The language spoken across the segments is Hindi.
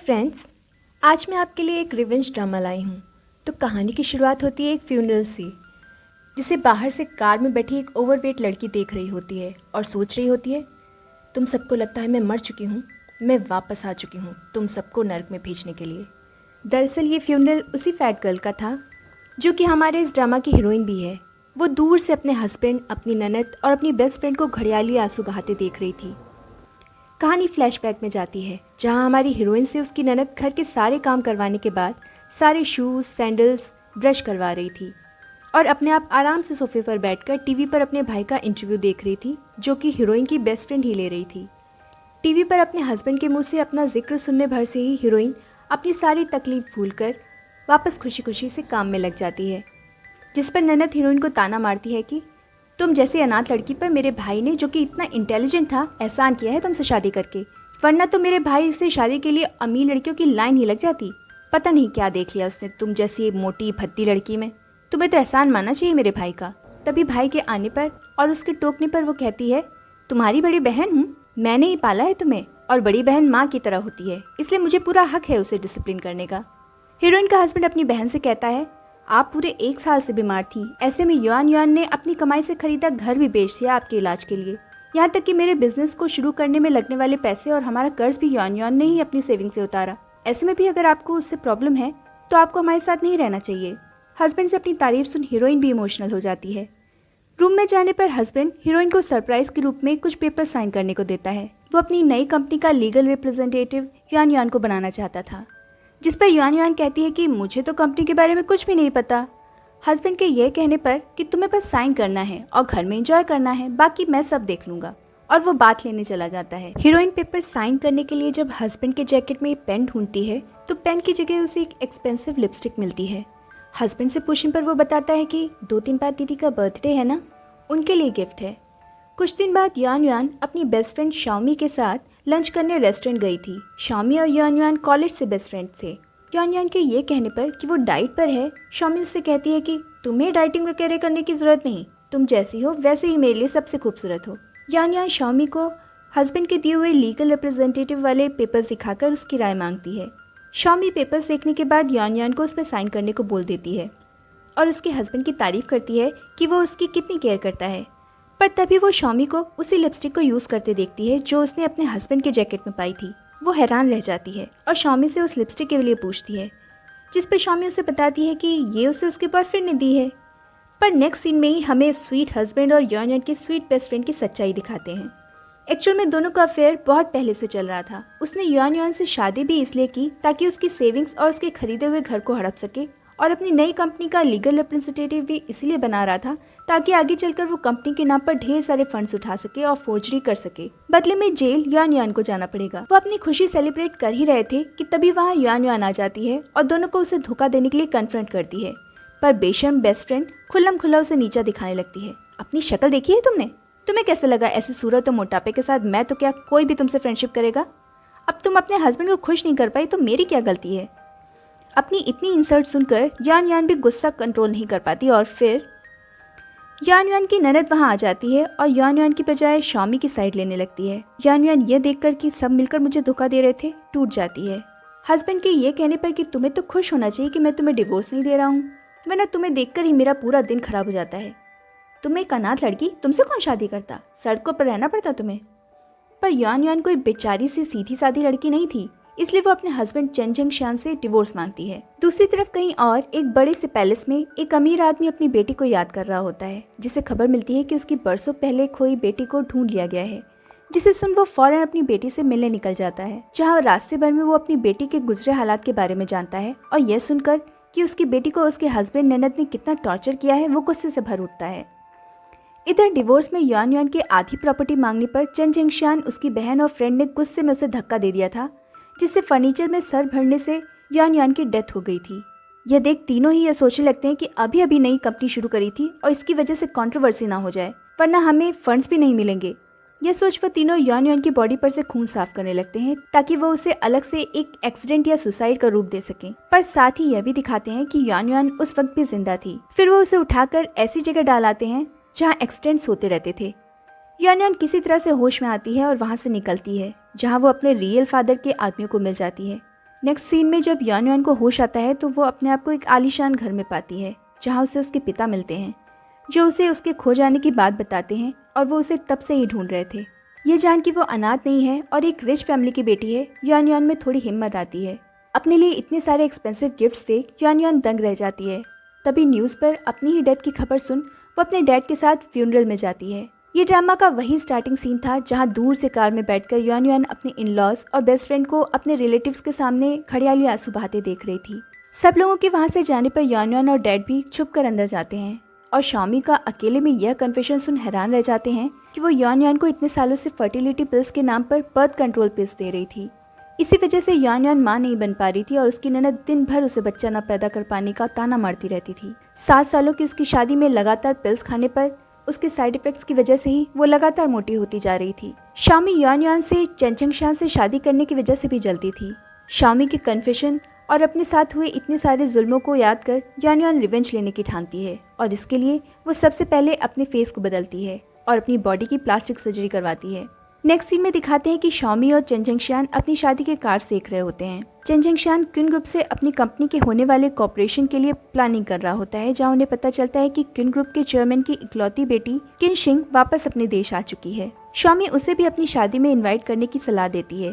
फ्रेंड्स, आज मैं आपके लिए एक रिवेंज ड्रामा लाई हूँ। तो कहानी की शुरुआत होती है एक फ्यूनरल से, जिसे बाहर से कार में बैठी एक ओवरवेट लड़की देख रही होती है और सोच रही होती है, तुम सबको लगता है मैं मर चुकी हूँ, मैं वापस आ चुकी हूँ तुम सबको नर्क में भेजने के लिए। दरअसल ये फ्यूनरल उसी फैट गर्ल का था जो कि हमारे इस ड्रामा की हीरोइन भी है। वो दूर से अपने हस्बैंड, अपनी ननद और अपनी बेस्ट फ्रेंड को घड़ियाली आंसू बहाते देख रही थी। कहानी फ्लैशबैक में जाती है, जहां हमारी हीरोइन से उसकी ननद घर के सारे काम करवाने के बाद सारे शूज़, सैंडल्स, ब्रश करवा रही थी और अपने आप आराम से सोफे पर बैठकर टीवी पर अपने भाई का इंटरव्यू देख रही थी, जो कि हीरोइन की बेस्ट फ्रेंड ही ले रही थी। टीवी पर अपने हस्बैंड के मुंह से अपना जिक्र सुनने भर से ही हीरोइन अपनी सारी तकलीफ भूलकर वापस खुशी खुशी से काम में लग जाती है, जिस पर ननद हीरोइन को ताना मारती है कि तुम जैसी अनाथ लड़की पर मेरे भाई ने, जो कि इतना इंटेलिजेंट था, एहसान किया है तुमसे शादी करके, वरना तो मेरे भाई से शादी के लिए अमीर लड़कियों की लाइन ही लग जाती। पता नहीं क्या देख लिया उसने तुम जैसी मोटी भद्दी लड़की में, तुम्हें तो एहसान मानना चाहिए मेरे भाई का। तभी भाई के आने पर और उसके टोकने पर वो कहती है, तुम्हारी बड़ी बहन हूँ, मैंने ही पाला है तुम्हें और बड़ी बहन माँ की तरह होती है, इसलिए मुझे पूरा हक है उसे डिसिप्लिन करने का। हीरोइन का हस्बैंड अपनी बहन से कहता है, आप पूरे 1 साल से बीमार थी, ऐसे में युआन युआन ने अपनी कमाई से खरीदा घर भी बेच दिया आपके इलाज के लिए। यहाँ तक कि मेरे बिजनेस को शुरू करने में लगने वाले पैसे और हमारा कर्ज भी युआन युआन ने ही अपनी सेविंग से उतारा। ऐसे में भी अगर आपको उससे प्रॉब्लम है तो आपको हमारे साथ नहीं रहना चाहिए। हस्बैंड से अपनी तारीफ सुन हीरोइन भी इमोशनल हो जाती है। रूम में जाने पर हस्बैंड हीरोइन को सरप्राइज के रूप में कुछ पेपर साइन करने को देता है। वो अपनी नई कंपनी का लीगल रिप्रेजेंटेटिव युआन युआन को बनाना चाहता था, जिस पर युआन युआन कहती है कि मुझे तो कंपनी के बारे में कुछ भी नहीं पता। हस्बैंड के यह कहने पर कि तुम्हें बस साइन करना है और घर में एंजॉय करना है, बाकी मैं सब देख लूंगा, और वो बात लेने चला जाता है। हीरोइन पेपर साइन करने के लिए जब हस्बैंड के जैकेट में पेन ढूंढती है तो पेन की जगह उसे एक एक्सपेंसिव लिपस्टिक मिलती है। हस्बैंड से पूछने पर वो बताता है कि 2-3 बाद दीदी का बर्थडे है ना, उनके लिए गिफ्ट है। कुछ दिन बाद युआन युआन अपनी बेस्ट फ्रेंड शाओमी के साथ लंच करने रेस्टोरेंट गई थी। शाओमी और युआन युआन कॉलेज से बेस्ट फ्रेंड थे। युआन युआन के ये कहने पर कि वो डाइट पर है, शाओमी उससे कहती है कि तुम्हें डाइटिंग वगैरह करने की ज़रूरत नहीं, तुम जैसी हो वैसे ही मेरे लिए सबसे खूबसूरत हो। युआन युआन शाओमी को हस्बैंड के दिए हुए लीगल रिप्रेजेंटेटिव वाले पेपर्स दिखाकर उसकी राय मांगती है। शाओमी पेपर्स देखने के बाद युआन युआन को उस पर साइन करने को बोल देती है और उसके हस्बैंड की तारीफ करती है कि वो उसकी कितनी केयर करता है। पर तभी वो शाओमी को उसी लिपस्टिक को यूज़ करते देखती है जो उसने अपने हस्बैंड के जैकेट में पाई थी। वो हैरान रह जाती है और शाओमी से उस लिपस्टिक के लिए पूछती है, जिस पर शाओमी उसे बताती है कि ये उसे उसके बॉयफ्रेंड ने दी है। पर नेक्स्ट सीन में ही हमें स्वीट हस्बैंड और युआन युआन की स्वीट बेस्ट फ्रेंड की सच्चाई दिखाते हैं। एक्चुअल में दोनों का अफेयर बहुत पहले से चल रहा था। उसने युआन युआन से शादी भी इसलिए की ताकि उसकी सेविंग्स और उसके खरीदे हुए घर को हड़प सके, और अपनी नई कंपनी का लीगल रिप्रेजेंटेटिव भी इसलिए बना रहा था ताकि आगे चलकर वो कंपनी के नाम पर ढेर सारे फंड्स उठा सके और फोर्जरी कर सके। बदले में जेल युआन युआन को जाना पड़ेगा। वो अपनी खुशी सेलिब्रेट कर ही रहे थे कि तभी वहाँ युआन युआन आ जाती है और दोनों को उसे धोखा देने के लिए कन्फ्रंट करती है। पर बेशर्म बेस्ट फ्रेंड खुल्लम खुल्ला उसे नीचा दिखाने लगती है। अपनी शक्ल देखी है तुमने? तुम्हें कैसे लगा ऐसी सूरत और मोटापे के साथ मैं तो क्या कोई भी तुमसे फ्रेंडशिप करेगा? अब तुम अपने हस्बैंड को खुश नहीं कर पाई तो मेरी क्या गलती है? अपनी इतनी इंसल्ट सुनकर युआन युआन भी गुस्सा कंट्रोल नहीं कर पाती और फिर युआन युआन की ननद वहां आ जाती है और युआन युआन की बजाय शाओमी की साइड लेने लगती है। युआन युआन ये देखकर कि सब मिलकर मुझे धोखा दे रहे थे टूट जाती है। हस्बैंड के ये कहने पर कि तुम्हें तो खुश होना चाहिए कि मैं तुम्हें डिवोर्स नहीं दे रहा हूँ, वरना तुम्हें देखकर ही मेरा पूरा दिन खराब हो जाता है। तुम एक अनाथ लड़की, तुमसे कौन शादी करता, सड़कों पर रहना पड़ता तुम्हें। पर युआन युआन कोई बेचारी सी सीधी सादी लड़की नहीं थी, इसलिए वो अपने हस्बैंड चेन जिंगशान से डिवोर्स मांगती है। दूसरी तरफ कहीं और एक बड़े से पैलेस में एक अमीर आदमी अपनी बेटी को याद कर रहा होता है, जिसे खबर मिलती है कि उसकी बरसों पहले खोई बेटी को ढूंढ लिया गया है। जिसे सुन वो फौरन अपनी बेटी से मिलने निकल जाता है, जहाँ रास्ते भर में वो अपनी बेटी के गुजरे हालात के बारे में जानता है और यह सुनकर कि उसकी बेटी को उसके हस्बैंड ननद ने कितना टॉर्चर किया है, वो गुस्से से भर उठता है। इधर डिवोर्स में युआन युआन की आधी प्रॉपर्टी मांगने पर चेन जिंगशान, उसकी बहन और फ्रेंड ने गुस्से में उसे धक्का दे दिया था, जिससे फर्नीचर में सर भरने से युआन युआन की डेथ हो गई थी। यह देख तीनों ही ये सोचने लगते हैं कि अभी अभी नई कंपनी शुरू करी थी और इसकी वजह से कंट्रोवर्सी ना हो जाए, वरना हमें फंड्स भी नहीं मिलेंगे। यह सोच वो तीनों युआन युआन की बॉडी पर से खून साफ करने लगते हैं ताकि वो उसे अलग से एक एक्सीडेंट या सुसाइड का रूप दे सकें। पर साथ ही यह भी दिखाते हैं कि युआन युआन उस वक्त भी जिंदा थी। फिर वो उसे उठाकर ऐसी जगह डाल आते हैं जहाँ एक्सीडेंट्स होते रहते थे। युआन युआन किसी तरह से होश में आती है और वहाँ से निकलती है, जहाँ वो अपने रियल फादर के आदमियों को मिल जाती है। नेक्स्ट सीन में जब यान यान को होश आता है तो वो अपने आप को एक आलीशान घर में पाती है जहाँ उसे उसके पिता मिलते हैं, जो उसे उसके खो जाने की बात बताते हैं और वो उसे तब से ही ढूंढ रहे थे। ये जान कि वो अनाथ नहीं है और एक रिच फैमिली की बेटी है, यान यान में थोड़ी हिम्मत आती है। अपने लिए इतने सारे एक्सपेंसिव गिफ्ट्स देख यान यान दंग रह जाती है। तभी न्यूज़ पर अपनी ही डेथ की खबर सुन वो अपने डैड के साथ फ्यूनरल में जाती है। ये ड्रामा का वही स्टार्टिंग सीन था जहाँ दूर से कार में बैठकर यान यान अपने इन लॉज और बेस्ट फ्रेंड को अपने रिलेटिव्स के सामने खड़ियाली आंसू बहाते देख रही थी। सब लोगों के वहाँ से जाने पर यान यान और डैड भी छुप कर अंदर जाते हैं और शामी का अकेले में यह कन्फेशन सुन हैरान रह जाते हैं कि वो यान यान को इतने सालों से फर्टिलिटी पिल्स के नाम पर बर्थ कंट्रोल पिल्स दे रही थी। इसी वजह से यान यान माँ नहीं बन पा रही थी और उसकी ननद दिन भर उसे बच्चा न पैदा कर पाने का ताना मारती रहती थी। 7 सालों की उसकी शादी में लगातार पिल्स खाने पर उसके साइड इफेक्ट्स की वजह से ही वो लगातार मोटी होती जा रही थी। शामी यान यान से चंचंगशान से शादी करने की वजह से भी जलती थी। शामी के कन्फेशन और अपने साथ हुए इतने सारे जुल्मों को याद कर यान यान रिवेंज लेने की ठानती है और इसके लिए वो सबसे पहले अपने फेस को बदलती है और अपनी बॉडी की प्लास्टिक सर्जरी करवाती है। नेक्स्ट सीन में दिखाते हैं कि शामी और चंचंगशान अपनी शादी के कार्ड देख रहे होते हैं। चंचंगशान क्विन ग्रुप से अपनी कंपनी के होने वाले कॉर्पोरेशन के लिए प्लानिंग कर रहा होता है, जहां उन्हें पता चलता है कि क्विन ग्रुप के चेयरमैन की इकलौती बेटी किन शिंग वापस अपने देश आ चुकी है। शामी उसे भी अपनी शादी में इन्वाइट करने की सलाह देती है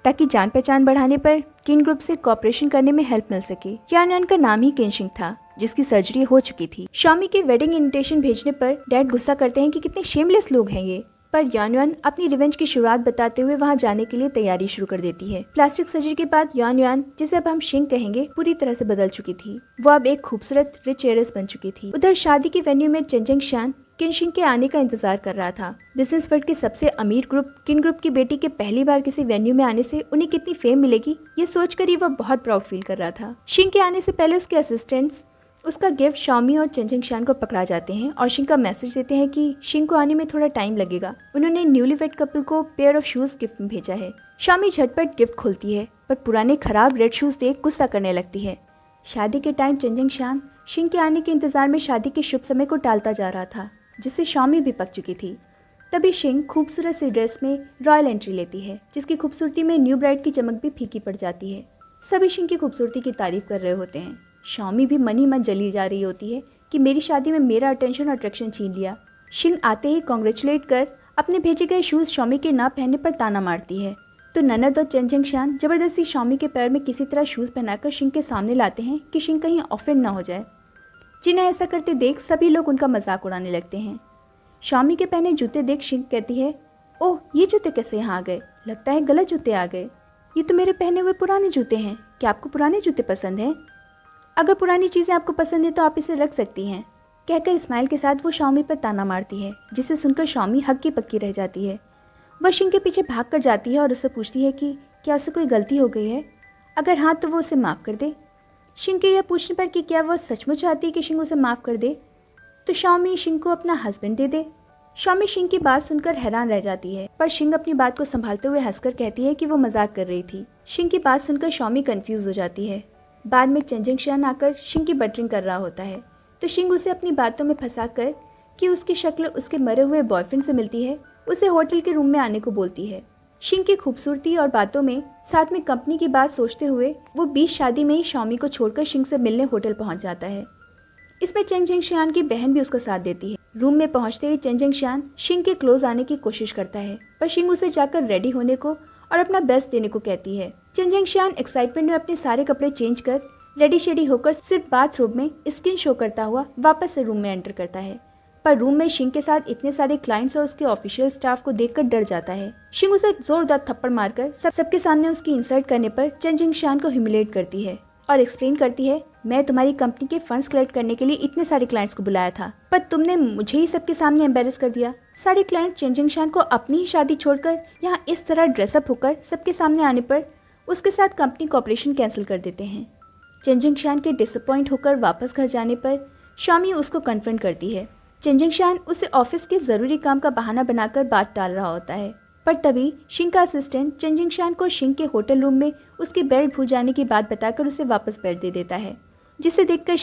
ताकि जान पहचान बढ़ाने पर किन ग्रुप से कॉर्पोरेशन करने में हेल्प मिल सके। यान यान का नाम ही किन शिंग था, जिसकी सर्जरी हो चुकी थी। शामी के वेडिंग इन्विटेशन भेजने पर डैड गुस्सा करते हैं कि कितने शेमलेस लोग हैं ये, पर यान यान अपनी रिवेंज की शुरुआत बताते हुए वहां जाने के लिए तैयारी शुरू कर देती है। प्लास्टिक सर्जरी के बाद यान यान, जिसे अब हम शिंग कहेंगे, पूरी तरह से बदल चुकी थी। वो अब एक खूबसूरत रिच हेयरस बन चुकी थी। उधर शादी के वेन्यू में चंचंगशान किन शिंग के आने का इंतजार कर रहा था। बिजनेस वर्ल्ड के सबसे अमीर ग्रुप किन ग्रुप की बेटी के पहली बार किसी वेन्यू में आने से उन्हें कितनी फेम मिलेगी, ये सोचकर ही वह बहुत प्राउड फील कर रहा था। शिंग के आने से पहले उसके असिस्टेंट्स उसका गिफ्ट शामी और चंचंगशान को पकड़ा जाते हैं और शिंग का मैसेज देते हैं कि शिंग को आने में थोड़ा टाइम लगेगा। उन्होंने न्यूलीवेड कपल को पेयर ऑफ शूज गिफ्ट में भेजा है। शामी झटपट गिफ्ट खोलती है पर पुराने खराब रेड शूज देख गुस्सा करने लगती है। शादी के टाइम चंचंगशान शिंग के आने के इंतजार में शादी के शुभ समय को टालता जा रहा था, जिससे शामी भी पक चुकी थी। तभी शिंग खूबसूरत सी ड्रेस में रॉयल एंट्री लेती है, जिसकी खूबसूरती में न्यू ब्राइड की चमक भी फीकी पड़ जाती है। सभी शिंग की खूबसूरती की तारीफ कर रहे होते हैं। शामी भी मन ही मन जली जा रही होती है कि मेरी शादी में मेरा अटेंशन और अट्रैक्शन छीन लिया। शिंग आते ही कॉन्ग्रेचुलेट कर अपने भेजे गए शूज शामी के ना पहनने पर ताना मारती है, तो ननद और चंचंगशान जबरदस्ती शामी के पैर में किसी तरह शूज पहनाकर शिंग के सामने लाते हैं कि शिंग कहीं ऑफेंड ना हो जाए। जिन्हें ऐसा करते देख सभी लोग उनका मजाक उड़ाने लगते हैं। शामी के पहने जूते देख शिंग कहती है, ओह ये जूते कैसे यहाँ आ गए, लगता है गलत जूते आ गए। ये तो मेरे पहने हुए पुराने जूते हैं, क्या आपको पुराने जूते पसंद हैं? अगर पुरानी चीज़ें आपको पसंद है तो आप इसे रख सकती हैं, कहकर स्माइल के साथ वो शामी पर ताना मारती है, जिसे सुनकर शामी हक्की पक्की रह जाती है। वह शिंग के पीछे भाग कर जाती है और उससे पूछती है कि क्या उसे कोई गलती हो गई है, अगर हाँ तो वो उसे माफ़ कर दे। शिंग के यह पूछने पर कि क्या वह सचमुच चाहती है कि शिंग उसे माफ़ कर दे, तो शामी शिंग को अपना हस्बैंड दे दे। शामी शिंग की बात सुनकर हैरान रह जाती है, पर शिंग अपनी बात को संभालते हुए हंसकर कहती है कि वो मजाक कर रही थी। शिंग की बात सुनकर शामी कंफ्यूज हो जाती है। बाद में चंचंगशान आकर शिंग की बटरिंग कर रहा होता है, तो शिंग उसे अपनी बातों में फंसाकर कि उसकी शक्ल उसके मरे हुए बॉयफ्रेंड से मिलती है, उसे होटल के रूम में आने को बोलती है। शिंग की खूबसूरती और बातों में साथ में कंपनी की बात सोचते हुए वो 20 शादी में ही शामी को छोड़कर शिंग से मिलने होटल पहुंच जाता है। इसमें चंचंगशान की बहन भी उसका साथ देती है। रूम में पहुंचते ही चंचंगशान शिंग के क्लोज आने की कोशिश करता है, पर शिंग उसे जाकर रेडी होने को और अपना बेस्ट देने को कहती है। चंचंगशान एक्साइटमेंट में अपने सारे कपड़े चेंज कर रेडी शेडी होकर सिर्फ बाथरूम में स्किन शो करता हुआ वापस से रूम में एंटर करता है, पर रूम में शिंग के साथ इतने सारे क्लाइंट्स और उसके ऑफिशियल स्टाफ को देखकर डर जाता है। शिंग उसे जोरदार थप्पड़ मारकर सबके सामने उसकी इंसल्ट करने पर चंचंगशान को ह्यूमिलेट करती है और एक्सप्लेन करती है, मैं तुम्हारी कंपनी के फंड्स कलेक्ट करने के लिए इतने सारे क्लाइंट्स को बुलाया था, पर तुमने मुझे ही सबके सामने एम्बेरस कर दिया। सारे क्लाइंट चंचंगशान को अपनी ही शादी छोड़कर यहाँ इस तरह ड्रेसअप होकर सबके सामने आने पर उसके साथ कंपनी कॉर्पोरेशन कैंसिल कर देते हैं। चंचंगशान के डिसअपॉइंट होकर वापस घर जाने पर शामी उसको कन्फ्रंट करती है। चंचंगशान उसे ऑफिस के जरूरी काम का बहाना बनाकर बात टाल रहा होता है, पर तभी शिंग का असिस्टेंट चंचंगशान को शिंग के होटल रूम में उसके बेल्ट भूल जाने की बात बताकर उसे वापस बेल्ट दे देता है, जिसे देखकर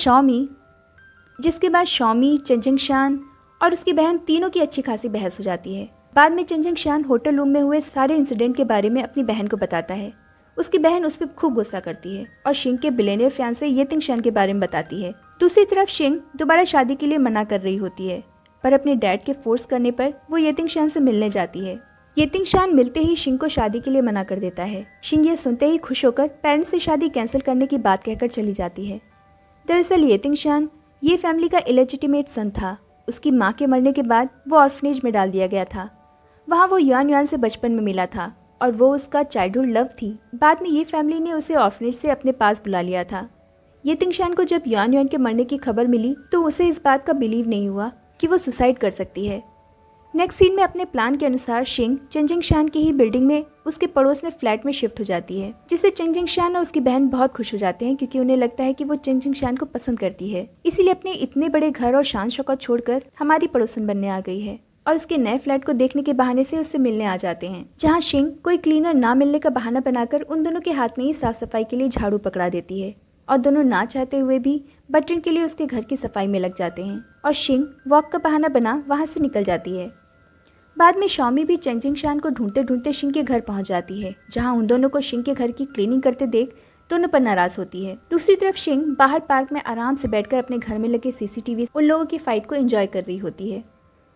जिसके बाद शामी, चंचंगशान और उसकी बहन तीनों की अच्छी खासी बहस हो जाती है। बाद में चंचंगशान होटल रूम में हुए सारे इंसिडेंट के बारे में अपनी बहन को बताता है। उसकी बहन उस पर खूब गुस्सा करती है और शिंग के बिलियनियर फियांसे ये तिंगशान के बारे में बताती है। दूसरी तरफ शिंग दोबारा शादी के लिए मना कर रही होती है, पर अपने डैड के फोर्स करने पर वो ये तिंगशान से मिलने जाती है। ये तिंगशान मिलते ही शिंग को शादी के लिए मना कर देता है। शिंग ये सुनते ही खुश होकर पेरेंट्स से शादी कैंसिल करने की बात कहकर चली जाती है। दरअसल ये तिंगशान ये फैमिली का इलेजिटिमेट सन था। उसकी माँ के मरने के बाद वो ऑर्फनेज में डाल दिया गया था। वहाँ वो युआन युआन से बचपन में मिला था और वो उसका चाइल्डहुड लव थी। बाद में ये फैमिली ने उसे ऑर्फनेज से अपने पास बुला लिया था। ये तिंगशान को जब युआन युआन के मरने की खबर मिली तो उसे इस बात का बिलीव नहीं हुआ कि वो सुसाइड कर सकती है। नेक्स्ट सीन में अपने प्लान के अनुसार शिंग चेंजिंगशान की ही बिल्डिंग में उसके पड़ोस में फ्लैट में शिफ्ट हो जाती है, जिससे चेंजिंगशान और उसकी बहन बहुत खुश हो जाते हैं क्योंकि उन्हें लगता है कि वो चेंजिंगशान को पसंद करती है, इसीलिए अपने इतने बड़े घर और शान शौकत छोड़कर हमारी पड़ोसन बनने आ गई है और उसके नए फ्लैट को देखने के बहाने से उससे मिलने आ जाते हैं, जहाँ शिंग कोई क्लीनर ना मिलने का बहाना बनाकर उन दोनों के हाथ में ही साफ सफाई के लिए झाड़ू पकड़ा देती है और दोनों ना चाहते हुए भी बटन के लिए उसके घर की सफाई में लग जाते हैं और शिंग वॉक का बहाना बना वहाँ से निकल जाती है। बाद में शॉमी भी चेंजिंगशान को ढूंढते ढूंढते शिंग के घर पहुंच जाती है, जहां उन दोनों को शिंग के घर की क्लीनिंग करते देख दोनों पर नाराज होती है। दूसरी तरफ शिंग बाहर पार्क में आराम से बैठकर अपने घर में लगे सीसीटीवी उन लोगों की फाइट को एंजॉय कर रही होती है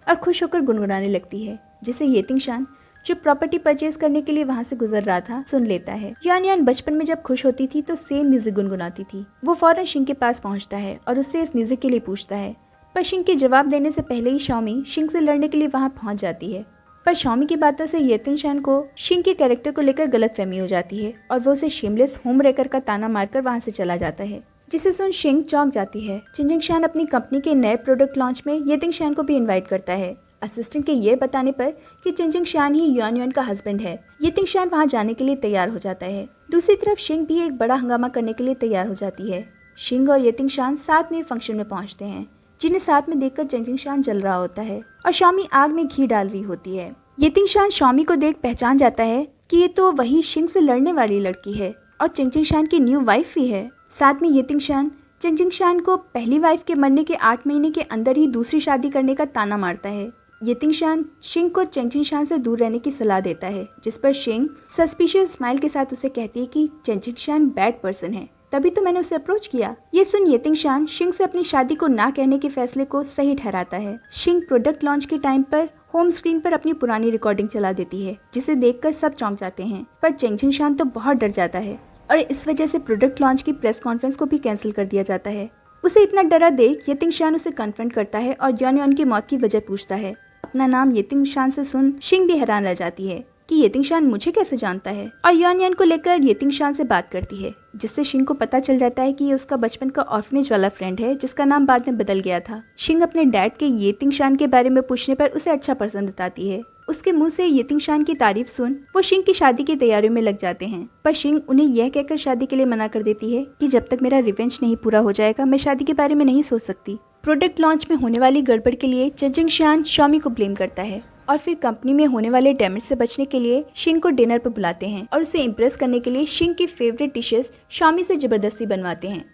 और खुश होकर गुनगुनाने लगती है, जिसे ये तिंगशान जो प्रॉपर्टी परचेज करने के लिए वहां से गुजर रहा था सुन लेता है। युआन युआन बचपन में जब खुश होती थी तो सेम म्यूजिक गुनगुनाती थी। वो फौरन शिंग के पास पहुंचता है और उससे इस म्यूजिक के लिए पूछता है, पर शिंग के जवाब देने से पहले ही शॉमी शिंग से लड़ने के लिए वहां पहुंच जाती है। पर शॉमी की बातों से ये तिंगशान को शिंग के कैरेक्टर को लेकर गलतफहमी हो जाती है और वो उसे शेमलेस होम रेकर का ताना मारकर वहां से चला जाता है, जिसे सुन शिंग चौंक जाती है। चेंजिंगशान अपनी कंपनी के नए प्रोडक्ट लॉन्च में ये तिंगशान को भी इनवाइट करता है, असिस्टेंट के ये बताने पर कि चेंजिंगशान ही युआन युआन का हस्बैंड है। ये तिंगशान वहाँ जाने के लिए तैयार हो जाता है। दूसरी तरफ शिंग भी एक बड़ा हंगामा करने के लिए तैयार हो जाती है। शिंग और ये तिंगशान साथ में फंक्शन में पहुंचते हैं, जिन्हें साथ में देखकर चेंजिंगशान जल रहा होता है और शॉमी आग में घी डाल रही होती है। ये तिंगशान शॉमी को देख पहचान जाता है कि ये तो वही शिंग से लड़ने वाली लड़की है और चेंजिंगशान की न्यू वाइफ ही है। साथ में ये तिंगशान चेंजिंगशान को पहली वाइफ के मरने के 8 महीने के अंदर ही दूसरी शादी करने का ताना मारता है। ये तिंगशान शिंग को चेंजिंगशान से दूर रहने की सलाह देता है, जिस पर शिंग सस्पिशियस स्माइल के साथ उसे कहती है कि चेंजिंगशान बैड पर्सन है, तभी तो मैंने उसे अप्रोच किया। ये सुन ये तिंगशान शिंग से अपनी शादी को ना कहने के फैसले को सही ठहराता है। शिंग प्रोडक्ट लॉन्च के टाइम पर होम स्क्रीन पर अपनी पुरानी रिकॉर्डिंग चला देती है, जिसे देखकर सब चौंक जाते हैं, पर चेंजिंगशान तो बहुत डर जाता है और इस वजह से प्रोडक्ट लॉन्च की प्रेस कॉन्फ्रेंस को भी कैंसिल कर दिया जाता है। उसे इतना डरा देख ये तिंगशान उसे कन्फ्रंट करता है और युआन युआन की मौत की वजह पूछता है। अपना नाम ये तिंगशान से सुन शिंग भी हैरान रह जाती है कि ये तिंगशान मुझे कैसे जानता है और युआन युआन को लेकर ये तिंगशान से बात करती है, जिससे शिंग को पता चल जाता है कि ये उसका बचपन का ऑर्फनेज वाला फ्रेंड है, जिसका नाम बाद में बदल गया था। शिंग अपने डैड के ये तिंगशान के बारे में पूछने पर उसे अच्छा पर्सन बताती है। उसके मुंह से ये तिंगशान की तारीफ सुन वो शिंग की शादी की तैयारियों में लग जाते हैं, पर शिंग उन्हें यह कहकर शादी के लिए मना कर देती है कि जब तक मेरा रिवेंज नहीं पूरा हो जाएगा मैं शादी के बारे में नहीं सोच सकती। प्रोडक्ट लॉन्च में होने वाली गड़बड़ के लिए चेंजिंगशान शॉमी को ब्लेम करता है और फिर कंपनी में होने वाले डैमेज से बचने के लिए शिंग को डिनर पर बुलाते हैं और उसे इम्प्रेस करने के लिए शिंग की फेवरेट डिशेस शॉमी से जबरदस्ती बनवाते हैं।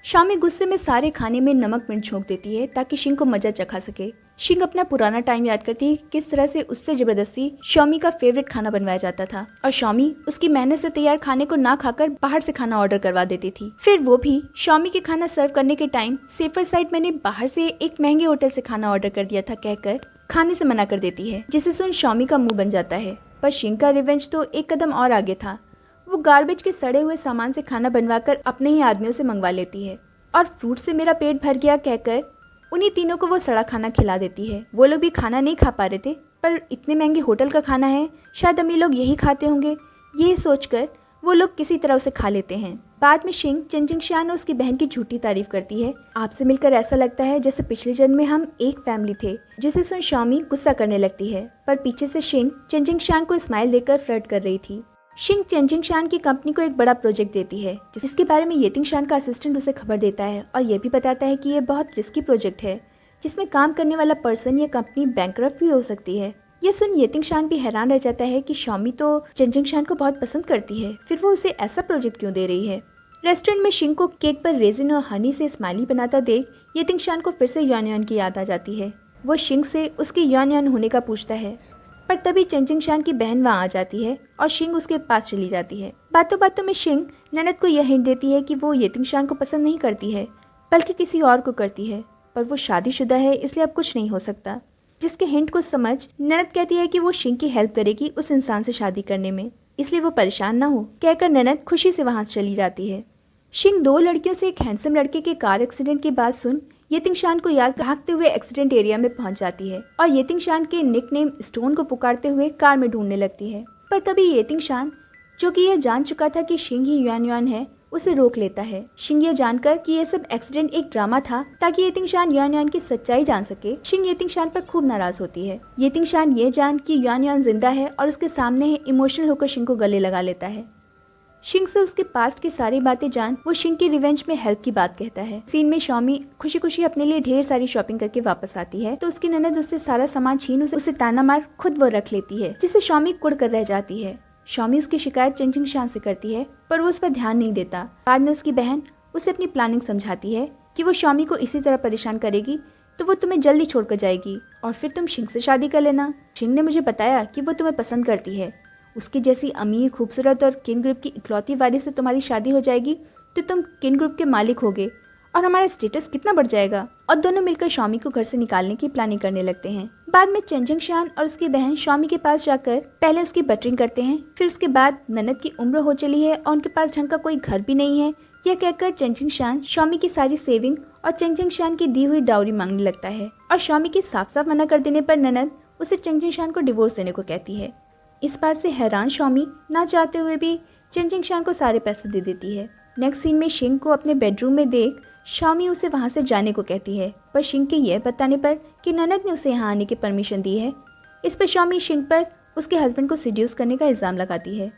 शॉमी गुस्से में सारे खाने में नमक मिर्च झोंक देती है ताकि शिंग को मजा चखा सके। शिंग अपना पुराना टाइम याद करती है किस तरह से उससे जबरदस्ती शॉमी का फेवरेट खाना बनवाया जाता था और शॉमी उसकी मेहनत से तैयार खाने को ना खाकर बाहर से खाना ऑर्डर करवा देती थी। फिर वो भी शॉमी के खाना सर्व करने के टाइम सेफर साइड मैंने बाहर से एक महंगे होटल से खाना ऑर्डर कर दिया था कहकर खाने से मना कर देती है, जिसे सुन शॉमी का मुंह बन जाता है। पर शिंग का रिवेंज तो एक कदम और आगे था। वो गार्बेज के सड़े हुए सामान से खाना बनवाकर अपने ही आदमियों से मंगवा लेती है और फ्रूट से मेरा पेट भर गया कहकर उन्हीं तीनों को वो सड़ा खाना खिला देती है। वो लोग भी खाना नहीं खा पा रहे थे, पर इतने महंगे होटल का खाना है, शायद अमीर लोग यही खाते होंगे, ये सोचकर वो लोग किसी तरह उसे खा लेते हैं। बाद में शिंग चेंजिंगशान और उसकी बहन की झूठी तारीफ करती है। आपसे मिलकर ऐसा लगता है जैसे पिछले जन्म में हम एक फैमिली थे, जिसे सुन शॉमी गुस्सा करने लगती है, पर पीछे से शिंग चेंजिंगशान को स्माइल देकर फ्लर्ट कर रही थी। शिंग चेंजिंगशान की कंपनी को एक बड़ा प्रोजेक्ट देती है, जिसके बारे में ये तिंगशान का असिस्टेंट उसे खबर देता है और ये भी बताता है कि ये बहुत रिस्की प्रोजेक्ट है, जिसमें काम करने वाला पर्सन या कंपनी बैंकरप्ट भी हो सकती है। ये सुन ये तिंगशान भी हैरान रह जाता है कि शॉमी तो चेंजिंगशान को बहुत पसंद करती है, फिर वो उसे ऐसा प्रोजेक्ट क्यों दे रही है। रेस्टोरेंट में शिंग को केक पर रेजिन और हनी से स्माइली बनाता देख ये तिंगशान को फिर से युआन युआन की याद आ जाती है। वो शिंग से उसके युआन युआन होने का पूछता है पर तभी चेंजिंग शान की बहन वहाँ आ जाती है और शिंग उसके पास चली जाती है। बातों बातों में शिंग ननद को यह हिंट देती है कि वो येतिंग शान को पसंद नहीं करती है, बल्कि किसी और को करती है, पर वो शादीशुदा है इसलिए अब कुछ नहीं हो सकता। जिसके हिंट को समझ ननद कहती है कि वो शिंग की हेल्प करेगी उस इंसान से शादी करने में, इसलिए वो परेशान ना हो, कहकर ननद खुशी से वहाँ चली जाती है। शिंग 2 लड़कियों से एक हैंडसम लड़के के कार एक्सीडेंट की बात सुन येतिंग शान को याद भागते हुए एक्सीडेंट एरिया में पहुंच जाती है और येतिंग शान के निकनेम स्टोन को पुकारते हुए कार में ढूंढने लगती है। पर तभी येतिंग शान, जो कि यह जान चुका था कि शिंग ही युआन युआन है, उसे रोक लेता है। शिंग ये जानकर कि यह सब एक्सीडेंट एक ड्रामा था ताकि येतिंग शान युआन युआन की सच्चाई जान सके, शिंग येतिंग शान पर खूब नाराज होती है। येतिंग शान ये जान कि युआन युआन जिंदा है और उसके सामने है, इमोशनल होकर शिंग को गले लगा लेता है। शिंग से उसके पास्ट की सारी बातें जान वो शिंग की रिवेंज में हेल्प की बात कहता है। सीन में शॉमी खुशी खुशी अपने लिए ढेर सारी शॉपिंग करके वापस आती है तो उसकी ननद उससे सारा सामान छीन उसे ताना मार खुद वो रख लेती है, जिससे शॉमी कुड़ कर रह जाती है। शॉमी उसकी शिकायत चेंजिंग शान से करती है पर वो उस पर ध्यान नहीं देता। बाद में उसकी बहन उसे अपनी प्लानिंग समझाती है कि वो शॉमी को इसी तरह परेशान करेगी तो वो तुम्हें जल्दी छोड़कर जाएगी और फिर तुम शिंग से शादी कर लेना। शिंग ने मुझे बताया कि वो तुम्हें पसंद करती है, उसकी जैसी अमीर, खूबसूरत और किन ग्रुप की इकलौती वारिस से तुम्हारी शादी हो जाएगी तो तुम किन ग्रुप के मालिक होगे और हमारा स्टेटस कितना बढ़ जाएगा। और दोनों मिलकर शॉमी को घर से निकालने की प्लानिंग करने लगते हैं। बाद में चेंजिंग शान और उसकी बहन शॉमी के पास जाकर पहले उसकी बटरिंग करते हैं, फिर उसके बाद ननद की उम्र हो चली है और उनके पास ढंग का कोई घर भी नहीं है, यह कहकर चेंजिंग शान शॉमी की सारी सेविंग और चेंजिंग शान की दी हुई डाउरी मांगने लगता है। और शॉमी के साफ साफ मना कर देने पर ननद उसे चेंजिंग शान को डिवोर्स देने को कहती है। इस बात से हैरान शॉमी ना चाहते हुए भी चेंजिंग शान को सारे पैसे दे देती है। नेक्स्ट सीन में शिंग को अपने बेडरूम में देख शॉमी उसे वहां से जाने को कहती है, पर शिंग के यह बताने पर कि ननद ने उसे यहाँ आने की परमिशन दी है, इस पर शॉमी शिंग पर उसके हस्बैंड को सिड्यूस करने का इल्जाम लगाती है।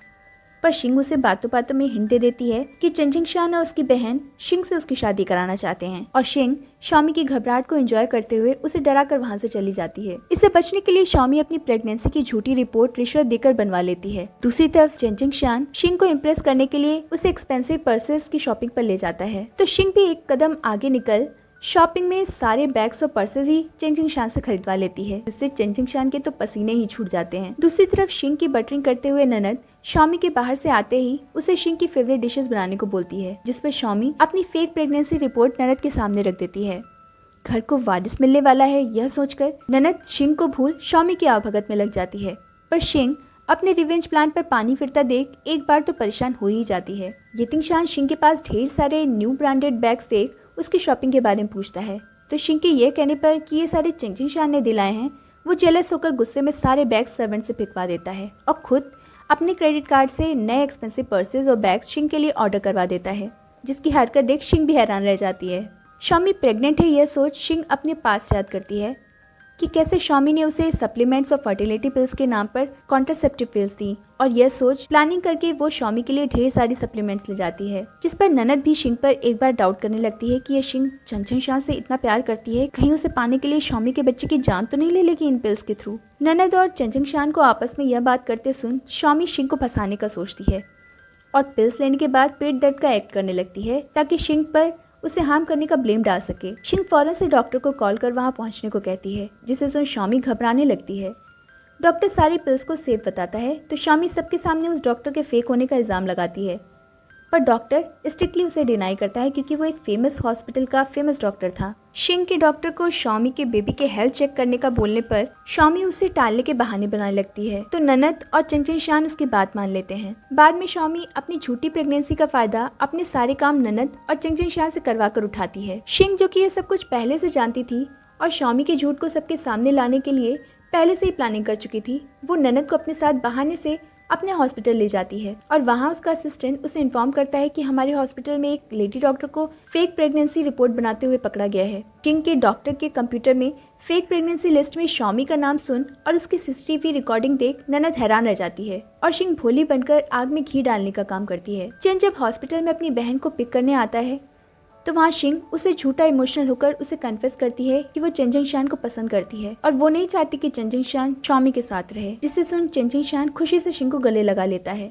पर शिंग उसे बातों बातों में हिंट दे देती है कि चेंजिंग शान और उसकी बहन शिंग से उसकी शादी कराना चाहते हैं और शिंग शॉमी की घबराहट को एंजॉय करते हुए उसे डराकर वहां से चली जाती है। इससे बचने के लिए शॉमी अपनी प्रेगनेंसी की झूठी रिपोर्ट रिश्वत देकर बनवा लेती है। दूसरी तरफ चेंजिंग शान शिंग को इम्प्रेस करने के लिए उसे एक्सपेंसिव पर्सेस की शॉपिंग पर ले जाता है तो शिंग भी एक कदम आगे निकल शॉपिंग में सारे बैग्स और पर्सेस ही चेंजिंग शान से खरीदवा लेती है, जिससे चेंजिंग शान के तो पसीने ही छूट जाते हैं। दूसरी तरफ शिंग की बटरिंग करते हुए ननद शॉमी के बाहर से आते ही उसे शिंग की फेवरेट डिशेस बनाने को बोलती है, जिस पर शॉमी अपनी फेक प्रेगनेंसी रिपोर्ट ननद के सामने रख देती है। घर को वारिस मिलने वाला है यह सोचकर ननद शिंग को भूल शॉमी की आवभगत में लग जाती है, पर शिंग अपने रिवेंज प्लान पर पानी फिरता देख एक बार तो परेशान हो ही जाती है। येतिंग शान शिंग के पास ढेर सारे न्यू ब्रांडेड बैग्स देख उसकी शॉपिंग के बारे में पूछता है तो शिंग के ये कहने पर कि ये सारे चेंजिंग शान ने दिलाए हैं, वो जेलस होकर गुस्से में सारे बैग सर्वेंट से फिकवा देता है और खुद अपने क्रेडिट कार्ड से नए एक्सपेंसिव पर्सेज और बैग्स शिंग के लिए ऑर्डर करवा देता है, जिसकी हरकत देख शिंग भी हैरान रह जाती है। शॉमी प्रेग्नेंट है यह सोच शिंग अपने पास याद करती है कि कैसे शॉमी ने उसे सप्लीमेंट्स और फर्टिलिटी पिल्स के नाम पर कॉन्ट्रासेप्टिव पिल्स दी और यह सोच प्लानिंग करके वो शॉमी के लिए ढेर सारी सप्लीमेंट्स ले जाती है, जिस पर ननद भी शिंग पर एक बार डाउट करने लगती है कि ये शिंग चेंजिंग शान से इतना प्यार करती है, कहीं उसे पाने के लिए शॉमी के बच्चे की जान तो नहीं ले लेगी इन पिल्स के थ्रू। ननद और चेंजिंग शान को आपस में यह बात करते सुन शॉमी शिंग को फंसाने का सोचती है और पिल्स लेने के बाद पेट दर्द का एक्ट करने लगती है ताकि शिंग पर उसे हार्म करने का ब्लेम डाल सके। शिंग फौरन से डॉक्टर को कॉल कर वहां पहुंचने को कहती है, जिसे सुन शॉमी घबराने लगती है। डॉक्टर सारी पिल्स को सेफ बताता है तो शॉमी सबके सामने उस डॉक्टर के फेक होने का इल्जाम लगाती है, पर डॉक्टर स्ट्रिक्टली उसे डिनाई करता है क्योंकि वो एक फेमस हॉस्पिटल का फेमस डॉक्टर था। शिंग के डॉक्टर को शॉमी के बेबी के हेल्थ चेक करने का बोलने पर शॉमी उसे टालने के बहाने बनाने लगती है तो ननद और चेंजिंग शान उसकी बात मान लेते हैं। बाद में शॉमी अपनी झूठी प्रेगनेंसी का फायदा अपने सारे काम ननद और चेंजिंग शान से करवा कर उठाती है। शिंग जो कि ये सब कुछ पहले से जानती थी और शॉमी के झूठ को सबके सामने लाने के लिए पहले से ही प्लानिंग कर चुकी थी, वो ननद को अपने साथ बहाने से अपने हॉस्पिटल ले जाती है और वहाँ उसका असिस्टेंट उसे इन्फॉर्म करता है कि हमारे हॉस्पिटल में एक लेडी डॉक्टर को फेक प्रेगनेंसी रिपोर्ट बनाते हुए पकड़ा गया है। शिंग के डॉक्टर के कंप्यूटर में फेक प्रेगनेंसी लिस्ट में शॉमी का नाम सुन और उसकी सीसीटीवी रिकॉर्डिंग देख ननद हैरान रह जाती है और शिंग भोली बनकर आग में घी डालने का काम करती है। चेन जब हॉस्पिटल में अपनी बहन को पिक करने आता है तो वहाँ शिंग उसे झूठा इमोशनल होकर उसे कन्फेस करती है कि वो चेंजिंग शान को पसंद करती है और वो नहीं चाहती कि चेंजिंग शान शॉमी के साथ रहे, जिससे सुन चेंजिंग शान खुशी से शिंग को गले लगा लेता है।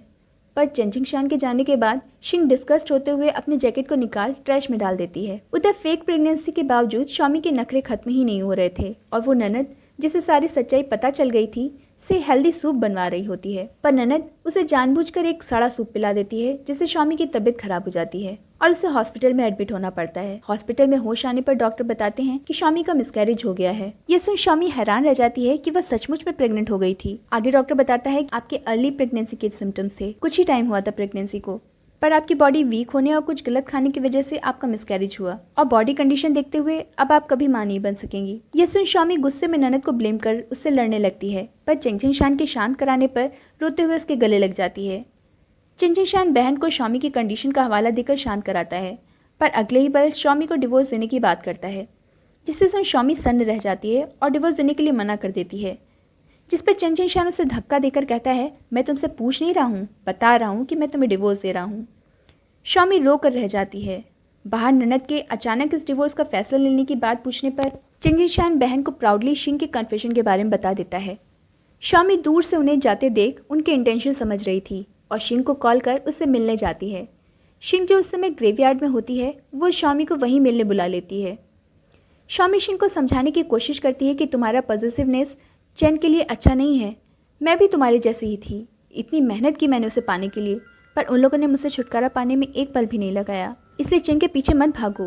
पर चेंजिंग शान के जाने के बाद शिंग डिस्कस्ड होते हुए अपने जैकेट को निकाल ट्रैश में डाल देती है। उधर फेक प्रेगनेंसी के बावजूद शॉमी के नखरे खत्म ही नहीं हो रहे थे और वो ननद जिसे सारी सच्चाई पता चल गई थी से हेल्दी सूप बनवा रही होती है, पर ननद उसे जानबूझकर एक सड़ा सूप पिला देती है, जिससे शॉमी की तबीयत खराब हो जाती है और उसे हॉस्पिटल में एडमिट होना पड़ता है। हॉस्पिटल में होश आने पर डॉक्टर बताते हैं कि शॉमी का मिसकैरेज हो गया है। ये सुन शॉमी हैरान रह जाती है कि वह सचमुच में प्रेग्नेंट हो गई थी। आगे डॉक्टर बताता है कि आपके अर्ली प्रेगनेंसी के सिम्टम्स थे, कुछ ही टाइम हुआ था प्रेगनेंसी को, पर आपकी बॉडी वीक होने और कुछ गलत खाने की वजह से आपका मिसकैरेज हुआ और बॉडी कंडीशन देखते हुए अब आप कभी मां नहीं बन सकेंगी। ये सुन शॉमी गुस्से में ननद को ब्लेम कर उससे लड़ने लगती है, पर चिंगचिंग शान के शांत कराने पर रोते हुए उसके गले लग जाती है। चिंगचिंग शान बहन को शॉमी की कंडीशन का हवाला देकर शांत कराता है, पर अगले ही पल शॉमी को डिवोर्स देने की बात करता है, जिससे सुन शॉमी सन्न रह जाती है और डिवोर्स देने के लिए मना कर देती है। जिस पर चिंगचिंग शान उसे धक्का देकर कहता है, मैं तुमसे पूछ नहीं रहा हूँ, बता रहा हूँ कि मैं तुम्हें डिवोर्स दे रहा हूँ। शॉमी रो कर रह जाती है। बाहर ननद के अचानक इस डिवोर्स का फैसला लेने की बात पूछने पर चिंगचिंग शान बहन को प्राउडली शिंग के कन्फेशन के बारे में बता देता है। शॉमी दूर से उन्हें जाते देख उनके इंटेंशन समझ रही थी और शिंग को कॉल कर उससे मिलने जाती है। शिंग जो उस समय ग्रेवयार्ड में होती है, वो शॉमी को वहीं मिलने बुला लेती है। शॉमी शिंग को समझाने की कोशिश करती है कि तुम्हारा पॉजिटिवनेस चैन के लिए अच्छा नहीं है। मैं भी तुम्हारे जैसी ही थी, इतनी मेहनत की मैंने उसे पाने के लिए, पर उन लोगों ने मुझसे छुटकारा पाने में एक पल भी नहीं लगाया। इसलिए चिंग के पीछे मत भागो,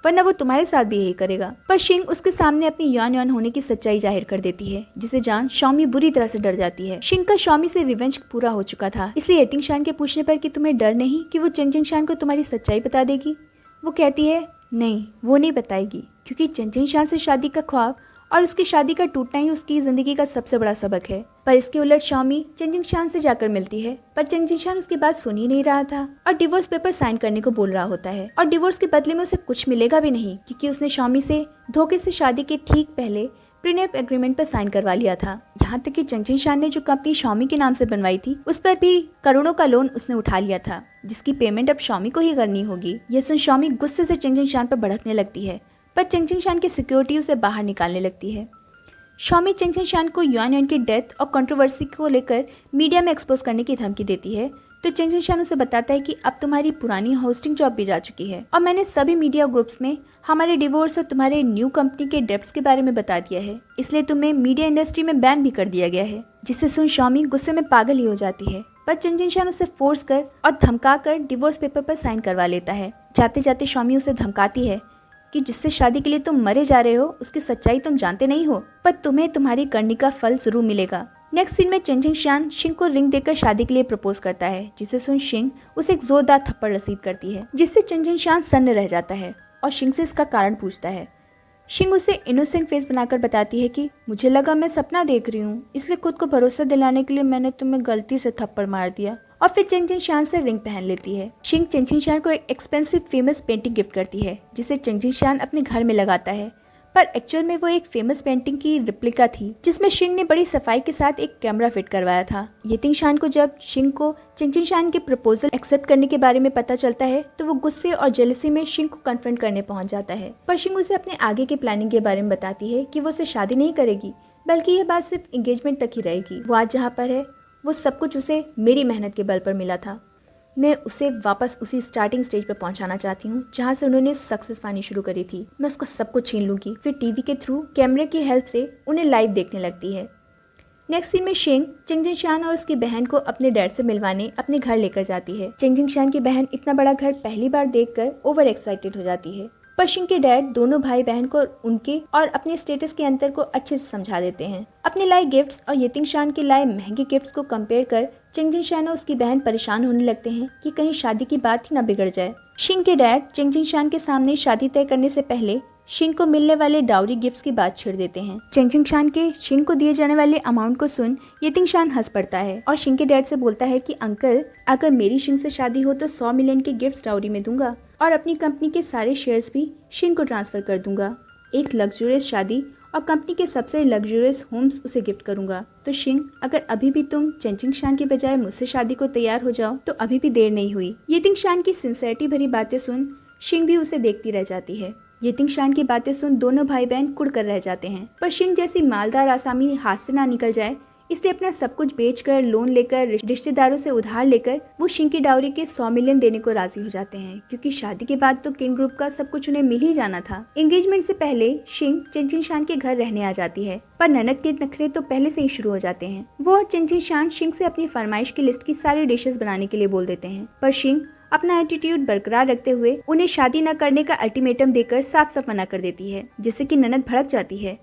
वरना वो तुम्हारे साथ भी यही करेगा। पर शिंग उसके सामने अपनी यान होने की सच्चाई जाहिर कर देती है, जिसे जान शॉमी बुरी तरह से डर जाती है। शिंग का शॉमी से रिवेंज पूरा हो चुका था, इसलिए येतिंग शान के पूछने पर कि तुम्हें डर नहीं कि वो चिंगचिंग शान को तुम्हारी सच्चाई बता देगी, वो कहती है नहीं, वो नहीं बताएगी, क्योंकि चिंगचिंग शान से शादी का ख्वाब और उसकी शादी का टूटना ही उसकी जिंदगी का सबसे बड़ा सबक है। पर इसके उलट शॉमी चिंगचिंग शान से जाकर मिलती है, पर चिंगचिंग शान उसकी बात सुन ही नहीं रहा था और डिवोर्स पेपर साइन करने को बोल रहा होता है। और डिवोर्स के बदले में उसे कुछ मिलेगा भी नहीं, क्योंकि उसने शॉमी से धोखे से शादी के ठीक पहले प्रीनेप एग्रीमेंट पर साइन करवा लिया था। यहाँ तक कि चिंगचिंग शान ने जो कंपनी शॉमी के नाम से बनवाई थी, उस पर भी करोड़ों का लोन उसने उठा लिया था, जिसकी पेमेंट अब शॉमी को ही करनी होगी। ये सुन शॉमी गुस्से से चिंगचिंग शान पर भड़कने लगती है, पर चिंगचिंग शान की सिक्योरिटी उसे बाहर निकालने लगती है। शॉमी चिंगचिंग शान को युआन की डेथ और कंट्रोवर्सी को लेकर मीडिया में एक्सपोज करने की धमकी देती है, तो चिंगचिंग शान उसे बताता है कि अब तुम्हारी पुरानी होस्टिंग जॉब भी जा चुकी है और मैंने सभी मीडिया ग्रुप्स में हमारे डिवोर्स और तुम्हारे न्यू कंपनी के डेब्ट्स के बारे में बता दिया है, इसलिए तुम्हें मीडिया इंडस्ट्री में बैन भी कर दिया गया है। जिससे सुन शॉमी गुस्से में पागल ही हो जाती है, पर चिंगचिंग शान उसे फोर्स कर और धमका कर डिवोर्स पेपर पर साइन करवा लेता है। जाते जाते शॉमी उसे धमकाती है कि जिससे शादी के लिए तुम मरे जा रहे हो, उसकी सच्चाई तुम जानते नहीं हो, पर तुम्हें तुम्हारी करनी का फल जरूर मिलेगा। नेक्स्ट सीन में चिंगचिंग शान शिंग को रिंग देकर शादी के लिए प्रपोज करता है, जिसे सुन शिंग उसे एक जोरदार थप्पड़ रसीद करती है, जिससे चिंगचिंग शान सन्न रह जाता है और शिंग से इसका कारण पूछता है। शिंग उसे इनोसेंट फेस बनाकर बताती है कि मुझे लगा मैं सपना देख रही हूँ, इसलिए खुद को भरोसा दिलाने के लिए मैंने तुम्हें गलती से थप्पड़ मार दिया, और फिर चिंगचिंग शान से रिंग पहन लेती है। शिंग चिंगचिंग शान को एक एक्सपेंसिव फेमस पेंटिंग गिफ्ट करती है, जिसे चिंगचिंग शान अपने घर में लगाता है, पर एक्चुअल में वो एक फेमस पेंटिंग की रिप्लिका थी, जिसमें शिंग ने बड़ी सफाई के साथ एक कैमरा फिट करवाया था। येतिंग शान को जब शिंग को चिंगचिंग शान के प्रपोजल एक्सेप्ट करने के बारे में पता चलता है, तो वो गुस्से और जेलसी में शिंग को कन्फ्रंट करने पहुंच जाता है, पर शिंग उसे अपने आगे के प्लानिंग के बारे में बताती है कि वो उसे शादी नहीं करेगी, बल्कि ये बात सिर्फ एंगेजमेंट तक ही रहेगी। वो आज जहाँ पर है, वो सब कुछ उसे मेरी मेहनत के बल पर मिला था। मैं उसे वापस उसी स्टार्टिंग स्टेज पर पहुंचाना चाहती हूँ जहाँ से उन्होंने सक्सेस पानी शुरू करी थी। मैं उसको सब कुछ छीन लूंगी। फिर टीवी के थ्रू कैमरे की हेल्प से उन्हें लाइव देखने लगती है। नेक्स्ट सीन में शिंग चिंगचिंग शान और उसकी बहन को अपने डैड से मिलवाने अपने घर लेकर जाती है। चिंगचिंग शान की बहन इतना बड़ा घर पहली बार देखकर ओवर एक्साइटेड हो जाती है, पर शिंग के डैड दोनों भाई बहन को उनके और अपने स्टेटस के अंतर को अच्छे से समझा देते हैं। अपने लाए गिफ्ट्स और येतिंग शान के लाए महंगे गिफ्ट्स को कंपेयर कर चिंगचिंग शान और उसकी बहन परेशान होने लगते हैं कि कहीं शादी की बात ही ना बिगड़ जाए। शिंग के डैड चिंगचिंग शान के सामने शादी तय करने से पहले शिंग को मिलने वाले डाउरी गिफ्ट्स की बात छेड़ देते हैं। चिंगचिंग शान के शिंग को दिए जाने वाले अमाउंट को सुन येतिंग शान हंस पड़ता है और शिंग के डैड से बोलता है कि अंकल, अगर मेरी शिंग से शादी हो तो 100 मिलियन के गिफ्ट्स डाउरी में दूंगा और अपनी कंपनी के सारे शेयर्स भी शिंग को ट्रांसफर कर दूंगा। एक लग्जूरियस शादी और कंपनी के सबसे लग्जूरियस होम्स उसे गिफ्ट करूंगा। तो शिंग, अगर अभी भी तुम चिंगचिंग शान के बजाय मुझसे शादी को तैयार हो जाओ तो अभी भी देर नहीं हुई। येतिंग शान की सिंसियरिटी भरी बातें सुन शिंग भी उसे देखती रह जाती है। येतिंग शान की बातें सुन दोनों भाई बहन कुड़ कर रह जाते हैं, पर शिंग जैसी मालदार आसामी हाथ से ना निकल जाए, इसलिए अपना सब कुछ बेचकर, लोन लेकर, रिश्तेदारों से उधार लेकर वो शिंग की डाउरी के 100 मिलियन देने को राजी हो जाते हैं, क्योंकि शादी के बाद तो किंग ग्रुप का सब कुछ उन्हें मिल ही जाना था। एंगेजमेंट से पहले शिंग चेंचिन शान के घर रहने आ जाती है, पर ननद के नखरे तो पहले से ही शुरू हो जाते हैं। वो और चेंचिन शान शिंग से अपनी फरमाइश की लिस्ट की सारी डिशेस बनाने के लिए बोल देते हैं, पर शिंग अपना एटीट्यूड बरकरार रखते हुए उन्हें शादी न करने का अल्टीमेटम देकर साफ साफ मना कर देती है, जिससे कि ननद भड़क जाती है।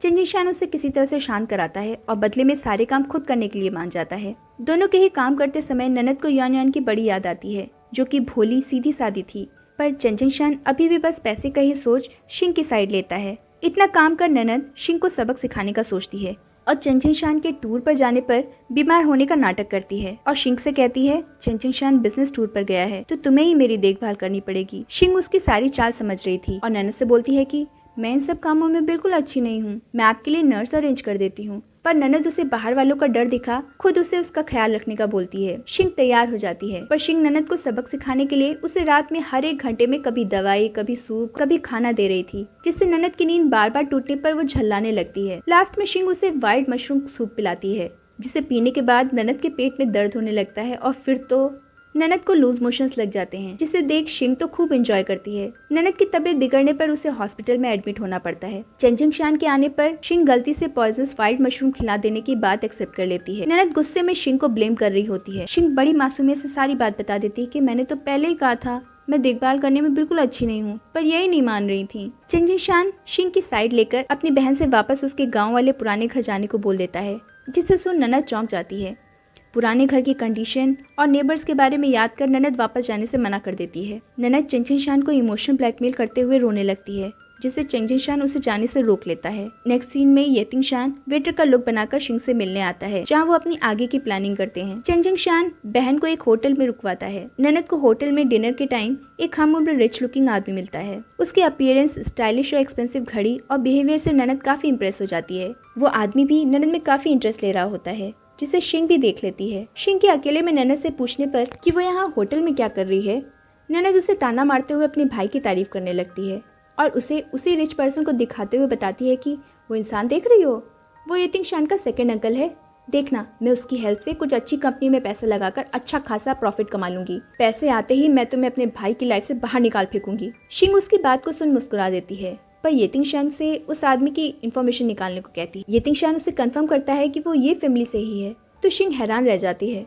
चेंचिन शान उसे किसी तरह से शांत कराता है और बदले में सारे काम खुद करने के लिए मान जाता है। दोनों के ही काम करते समय ननद को यान यान की बड़ी याद आती है, जो कि भोली सीधी सादी थी, पर चेंचिन शान अभी भी बस पैसे का ही सोच शिंग की साइड लेता है। इतना काम कर ननद शिंग को सबक सिखाने का सोचती है और चेंचिन शान के टूर पर जाने पर बीमार होने का नाटक करती है और शिंग से कहती है, चेंचिन शान बिजनेस टूर पर गया है तो तुम्हें ही मेरी देखभाल करनी पड़ेगी। शिंग उसकी सारी चाल समझ रही थी और ननद से बोलती है कि मैं इन सब कामों में बिल्कुल अच्छी नहीं हूँ, मैं आपके लिए नर्स अरेंज कर देती हूँ। पर ननद उसे बाहर वालों का डर दिखा खुद उसे उसका ख्याल रखने का बोलती है। शिंग तैयार हो जाती है, पर शिंग ननद को सबक सिखाने के लिए उसे रात में हर 1 घंटे में कभी दवाई, कभी सूप, कभी खाना दे रही थी, जिससे ननद की नींद बार बार टूटने पर वो झल्लाने लगती है। लास्ट में शिंग उसे वाइल्ड मशरूम सूप पिलाती है, जिसे पीने के बाद ननद के पेट में दर्द होने लगता है और फिर तो ननद को लूज मोशंस लग जाते हैं, जिसे देख शिंग तो खूब एंजॉय करती है। ननद की तबीयत बिगड़ने पर उसे हॉस्पिटल में एडमिट होना पड़ता है। चेंचिन शान के आने पर शिंग गलती से पॉइजनस वाइल्ड मशरूम खिला देने की बात एक्सेप्ट कर लेती है। ननद गुस्से में शिंग को ब्लेम कर रही होती है। शिंग बड़ी मासूमियत से सारी बात बता देती है कि मैंने तो पहले ही कहा था मैं देखभाल करने में बिल्कुल अच्छी नहीं हूँ, पर यही नहीं मान रही थी। चेंचिन शान शिंग की साइड लेकर अपनी बहन से वापस उसके गाँव वाले पुराने घर जाने को बोल देता है, जिससे सुन ननद चौंक जाती है। पुराने घर की कंडीशन और नेबर्स के बारे में याद कर ननद वापस जाने से मना कर देती है। ननद चेंचिन शान को इमोशनल ब्लैकमेल करते हुए रोने लगती है, जिससे चेंचिन शान उसे जाने से रोक लेता है। नेक्स्ट सीन में येतिंग शान वेटर का लुक बनाकर शिंग से मिलने आता है, जहाँ वो अपनी आगे की प्लानिंग करते हैं। चेंचिन शान बहन को एक होटल में रुकवाता है। ननद को होटल में डिनर के टाइम एक हम उम्र रिच लुकिंग आदमी मिलता है। उसके अपीयरेंस, स्टाइलिश और एक्सपेंसिव घड़ी और बिहेवियर से ननद काफी इंप्रेस हो जाती है। वो आदमी भी ननद में काफी इंटरेस्ट ले रहा होता है, जिसे शिंग भी देख लेती है। शिंग के अकेले में ननद से पूछने पर कि वो यहाँ होटल में क्या कर रही है, ननद उसे ताना मारते हुए अपने भाई की तारीफ करने लगती है और उसे उसी रिच पर्सन को दिखाते हुए बताती है कि वो इंसान देख रही हो, वो येतिंग शान का सेकंड अंकल है। देखना, मैं उसकी हेल्प से कुछ अच्छी कंपनी में पैसा लगाकर अच्छा खासा प्रॉफिट कमा लूंगी। पैसे आते ही मैं तुम्हें अपने भाई की लाइफ से बाहर निकाल फेंकूंगी। शिंग उसकी बात को सुन मुस्कुरा देती है, पर येतिंग शान से उस आदमी की इंफॉर्मेशन निकालने को कहती है। येतिंग शान उसे कंफर्म करता है कि वो ये फैमिली से ही है, तो शिंग हैरान रह जाती है।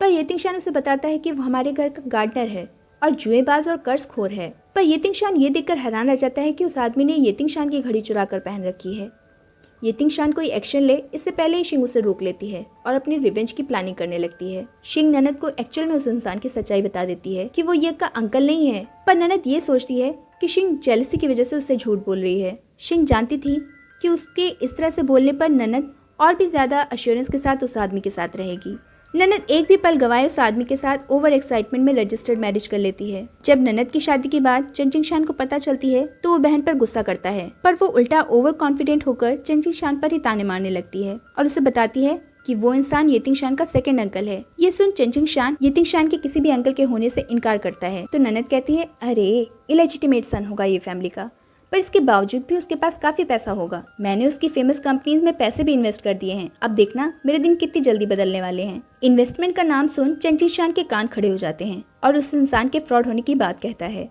पर येतिंग शान उसे बताता है कि वो हमारे घर का गार्डनर है और जुएबाज और कर्जखोर है। पर येतिंग शान ये देखकर हैरान रह जाता है कि उस आदमी ने येतिंग शान की घड़ी चुरा कर पहन रखी है। येतिंग शान कोई एक्शन ले इससे पहले ही शिंग उसे रोक लेती है और अपनी रिवेंज की प्लानिंग करने लगती है। शिंग ननद को एक्चुअल में उस इंसान की सच्चाई बता देती है कि वो ये का अंकल नहीं है, पर ननद ये सोचती है कि शिंग जेलसी की वजह से उससे झूठ बोल रही है। शिंग जानती थी कि उसके इस तरह से बोलने पर ननद और भी ज्यादा अश्योरेंस के साथ उस आदमी के साथ रहेगी। ननद एक भी पल गवाए उस आदमी के साथ ओवर एक्साइटमेंट में रजिस्टर्ड मैरिज कर लेती है। जब ननद की शादी के बाद चेंचिन शान को पता चलती है तो वो बहन पर गुस्सा करता है, पर वो उल्टा ओवर कॉन्फिडेंट होकर चेंचिन शान पर ही ताने मारने लगती है और उसे बताती है कि वो इंसान येतिंग शान का सेकंड अंकल है। ये सुन चेंचिन शान येतिंग शान के किसी भी अंकल के होने से इनकार करता है, तो ननद कहती है, अरे इलेजिटिमेट सन होगा ये फैमिली का, पर इसके बावजूद भी उसके पास काफी पैसा होगा। मैंने उसकी फेमस कंपनीज में पैसे भी इन्वेस्ट कर दिए हैं। अब देखना मेरे दिन कितनी जल्दी बदलने वाले हैं। इन्वेस्टमेंट का नाम सुन चेंचिन शान के कान खड़े हो जाते हैं और उस इंसान के फ्रॉड होने की बात कहता है।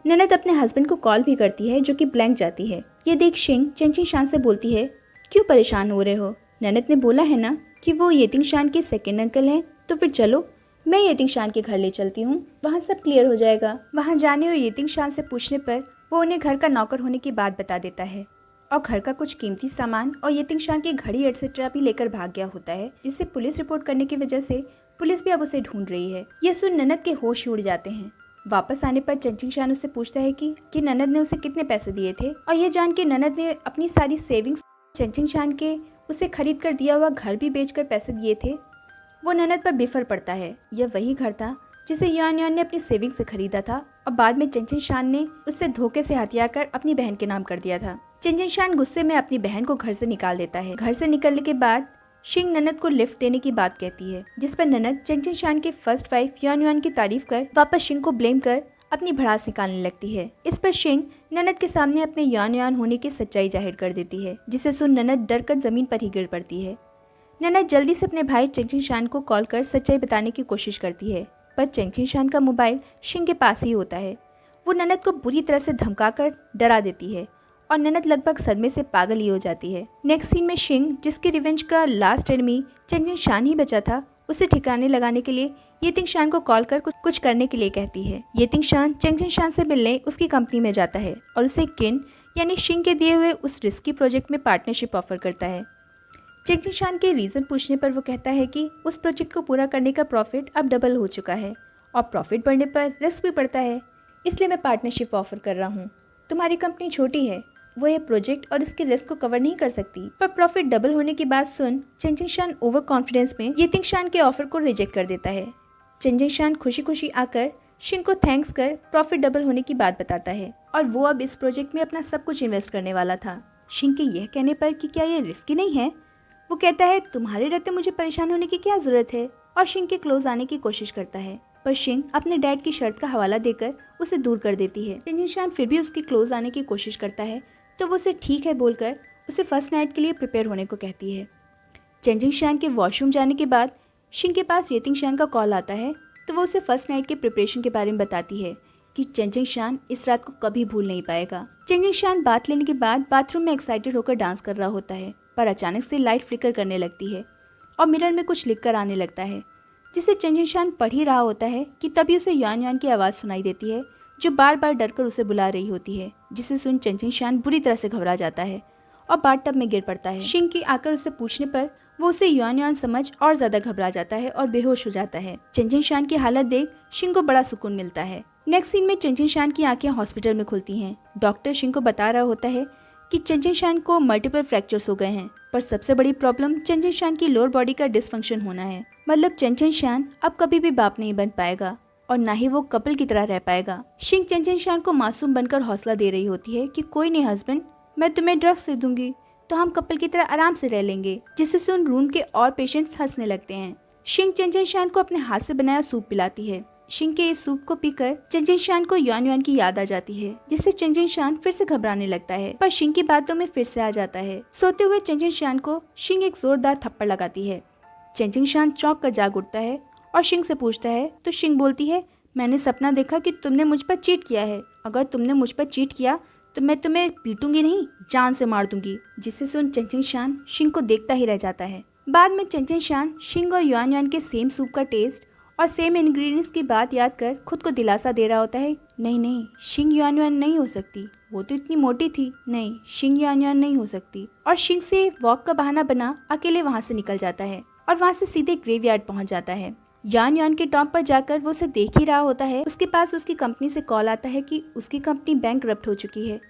ननद अपने हस्बैंड को कॉल भी करती है, जो कि ब्लैंक जाती है। ये देख शिंग चेंचिन शान से बोलती है, क्यों परेशान हो रहे हो? ननद ने बोला है ना कि वो येतिंग शान के सेकेंड अंकल हैं, तो फिर चलो मैं येतिंग शान के घर ले चलती हूँ, वहाँ सब क्लियर हो जाएगा। वहाँ जाने और येतिंग शान से पूछने पर वो उन्हें घर का नौकर होने की बात बता देता है और घर का कुछ कीमती सामान और येतिंग शान की घड़ी एटसेट्रा भी लेकर भाग गया होता है, जिससे पुलिस रिपोर्ट करने की वजह से पुलिस भी अब उसे ढूंढ रही है। ये सुन ननद के होश उड़ जाते हैं। वापस आने पर चेंचिन शान उससे पूछता है कि ननद ने उसे कितने पैसे दिए थे, और ये जान के ननद ने अपनी सारी सेविंग्स चेंचिन शान के उसे खरीद कर दिया हुआ घर भी बेचकर पैसे दिए थे। वो ननद पर बेफर पड़ता है। यह वही घर था जिसे यान यान ने अपनी सेविंग से खरीदा था और बाद में चेंचिन शान ने उससे धोखे से हथिया कर अपनी बहन के नाम कर दिया था। चेंचिन शान गुस्से में अपनी बहन को घर से निकाल देता है। घर से निकलने के बाद शिंग ननद को लिफ्ट देने की बात कहती है, जिस पर ननद चेंचिन शान के फर्स्ट वाइफ यान यान की तारीफ कर वापस शिंग को ब्लेम कर अपनी भड़ास निकालने लगती है। इस पर शिंग ननद के सामने अपने यान यान होने की सच्चाई जाहिर कर देती है, जिसे सुन ननद डर कर जमीन पर ही गिर पड़ती है। ननद जल्दी से अपने भाई चेंगजिंग शान को कॉल कर सच्चाई बताने की कोशिश करती है, पर चेंगजिंग शान का मोबाइल शिंग के पास ही होता है। वो ननद को बुरी तरह से धमकाकर डरा देती है और ननद लगभग सदमे से पागल ही हो जाती है। नेक्स्ट सीन में शिंग, जिसके रिवेंज का लास्ट एनिमी चेंगजिंग शान ही बचा था, उसे ठिकाने लगाने के लिए येतिंग शान को कॉल कर कुछ करने के लिए कहती है। येतिंग शान चेंगजिंग शान से मिलने उसकी कंपनी में जाता है और उसे किन यानी शिंग के दिए हुए उस रिस्की प्रोजेक्ट में पार्टनरशिप ऑफर करता है। चेंगजिंग शान के रीज़न पूछने पर वो कहता है कि उस प्रोजेक्ट को पूरा करने का प्रॉफिट अब डबल हो चुका है और प्रॉफिट बढ़ने पर रिस्क भी बढ़ता है, इसलिए मैं पार्टनरशिप ऑफर कर रहा हूँ। तुम्हारी कंपनी छोटी है, वो ये प्रोजेक्ट और इसके रिस्क को कवर नहीं कर सकती। पर प्रॉफिट डबल होने की बात सुन चेंगजिंग शान ओवर कॉन्फिडेंस में येतिंग शान के ऑफर को रिजेक्ट कर देता है। चेंगजिंग शान खुशी खुशी आकर शिंग को थैंक्स कर प्रॉफिट डबल होने की बात बताता है और वो अब इस प्रोजेक्ट में अपना सब कुछ इन्वेस्ट करने वाला था। शिंग के यह कहने पर कि क्या ये रिस्की नहीं है, वो कहता है तुम्हारे रहते मुझे परेशान होने की क्या जरूरत है, और शिंग के क्लोज आने की कोशिश करता है, पर शिंग अपने डैड की शर्त का हवाला देकर उसे दूर कर देती है। चेंगजिंग शान फिर भी उसके क्लोज आने की कोशिश करता है तो वो उसे ठीक है बोलकर उसे फर्स्ट नाइट के लिए प्रिपेयर होने को कहती है। चेंगजिंग शान के वॉशरूम जाने के बाद शिंग के पास येतिंग शान का कॉल आता है तो वो उसे फर्स्ट नाइट के प्रिपरेशन के बारे में बताती है कि चेंगजिंग शान इस रात को कभी भूल नहीं पाएगा। चेंगजिंग शान बात लेने के बाद बाथरूम में एक्साइटेड होकर डांस कर रहा होता है, पर अचानक से लाइट फ्लिकर करने लगती है और मिरर में कुछ लिख कर आने लगता है, जिसे चेंगजिंग शान पढ़ ही रहा होता है कि तभी उसे यान यान की आवाज़ सुनाई देती है जो बार बार डरकर उसे बुला रही होती है, जिसे सुन चेंगजिंग शान बुरी तरह से घबरा जाता है और बाथटब में गिर पड़ता है। शिंग की आकर उसे पूछने पर वो उसे यान यान समझ और ज्यादा घबरा जाता है और बेहोश हो जाता है। चेंगजिंग शान की हालत देख शिंग को बड़ा सुकून मिलता है। नेक्स्ट सीन में चेंगजिंग शान की आंखें हॉस्पिटल में खुलती हैं। डॉक्टर शिंग को बता रहा होता है कि चेंगजिंग शान को मल्टीपल फ्रैक्चर्स हो गए हैं, पर सबसे बड़ी प्रॉब्लम चेंगजिंग शान की लोअर बॉडी का डिसफंक्शन होना है। मतलब चेंगजिंग शान अब कभी भी बाप नहीं बन पाएगा और ना ही वो कपल की तरह रह पाएगा। शिंग चेंगजिंग शान को मासूम बनकर हौसला दे रही होती है कि कोई नहीं हस्बैंड, मैं तुम्हें ड्रग्स दे दूंगी तो हम कपल की तरह आराम से रह लेंगे, जिससे सुन रूम के और पेशेंट्स हंसने लगते हैं। शिंग चेंगजिंग शान को अपने हाथ से बनाया सूप पिलाती है। शिंग के इस सूप को पीकर चेंगजिंग शान को यान यान की याद आ जाती है, जिससे चेंगजिंग शान फिर से घबराने लगता है, पर शिंग की बातों में फिर से आ जाता है। सोते हुए चेंगजिंग शान को शिंग एक जोरदार थप्पड़ लगाती है। चेंगजिंग शान चौंक कर जाग उठता है और शिंग से पूछता है तो शिंग बोलती है, मैंने सपना देखा कि तुमने मुझ पर चीट किया है, अगर तुमने मुझ पर चीट किया तो मैं तुम्हें पीटूंगी नहीं, जान से मार दूंगी। जिससे सुन चेंगजिंग शान शिंग को देखता ही रह जाता है। बाद में चेंगजिंग शान शिंग और यान यान के सेम सूप का टेस्ट और सेम इंग्रेडिएंट्स की बात याद कर खुद को दिलासा दे रहा होता है, नहीं नहीं शिंग यान यान नहीं हो सकती, वो तो इतनी मोटी थी, नहीं शिंग यान यान नहीं हो सकती। और शिंग से वॉक का बहाना बना अकेले वहाँ से निकल जाता है और वहाँ से सीधे ग्रेवयार्ड पहुँच जाता है। यान यान के टॉप पर जाकर वो उसे देख ही रहा होता है, उसके पास उसकी कंपनी से कॉल आता है कि उसकी कंपनी बैंकरप्ट हो चुकी है।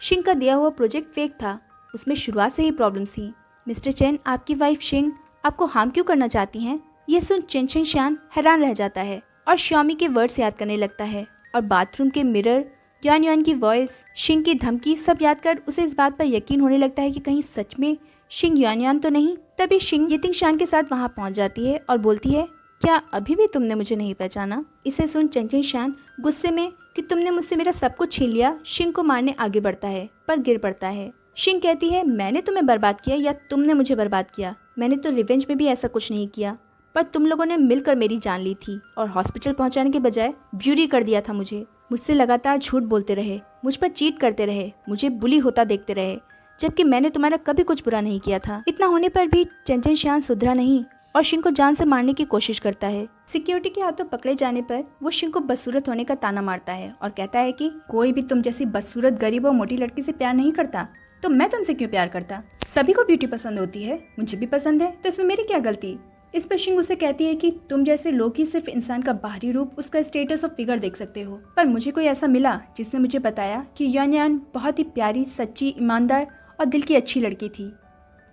शिंग का दिया हुआ प्रोजेक्ट फेक था, उसमें शुरुआत से ही प्रॉब्लम्स थी। मिस्टर चेन, आपकी वाइफ शिंग आपको हार्म क्यों करना चाहती हैं? ये सुन चेंगजिंग शान हैरान रह जाता है और श्यामी के वर्ड्स याद करने लगता है और बाथरूम के मिरर, यान यान की वॉइस, शिंग की धमकी सब याद कर उसे इस बात पर यकीन होने लगता है कि कहीं सच में शिंग यान यान तो नहीं। तभी शिंग येतिंग शान के साथ वहाँ पहुँच जाती है और बोलती है, क्या अभी भी तुमने मुझे नहीं पहचाना? इसे सुन चेंगजिंग शान गुस्से में कि तुमने मुझसे मेरा सब कुछ छीन लिया, शिंग को मारने आगे बढ़ता है पर गिर पड़ता है। शिंग कहती है, मैंने तुम्हें बर्बाद किया या तुमने मुझे बर्बाद किया? मैंने तो रिवेंज में भी ऐसा कुछ नहीं किया, पर तुम लोगों ने मिलकर मेरी जान ली थी और हॉस्पिटल पहुंचाने के बजाय ब्यूरी कर दिया था मुझे। मुझसे लगातार झूठ बोलते रहे, मुझ पर चीट करते रहे, मुझे बुली होता देखते रहे, जबकि मैंने तुम्हारा कभी कुछ बुरा नहीं किया था। इतना होने पर भी चेंगजिंग शान सुधरा नहीं और शिंग को जान से मारने की कोशिश करता है। सिक्योरिटी के हाथों पकड़े जाने पर वो शिंग को बदसूरत होने का ताना मारता है और कहता है कि कोई भी तुम जैसी बदसूरत गरीब और मोटी लड़की से प्यार नहीं करता, तो मैं तुमसे क्यों प्यार करता? सभी को ब्यूटी पसंद होती है, मुझे भी पसंद है, तो इसमें मेरी क्या गलती? इस पर शिंग उसे कहती है कि तुम जैसे लोग ही सिर्फ इंसान का बाहरी रूप, उसका स्टेटस और फिगर देख सकते हो, पर मुझे कोई ऐसा मिला जिसने मुझे बताया कि यान यान बहुत ही प्यारी, सच्ची, ईमानदार और दिल की अच्छी लड़की थी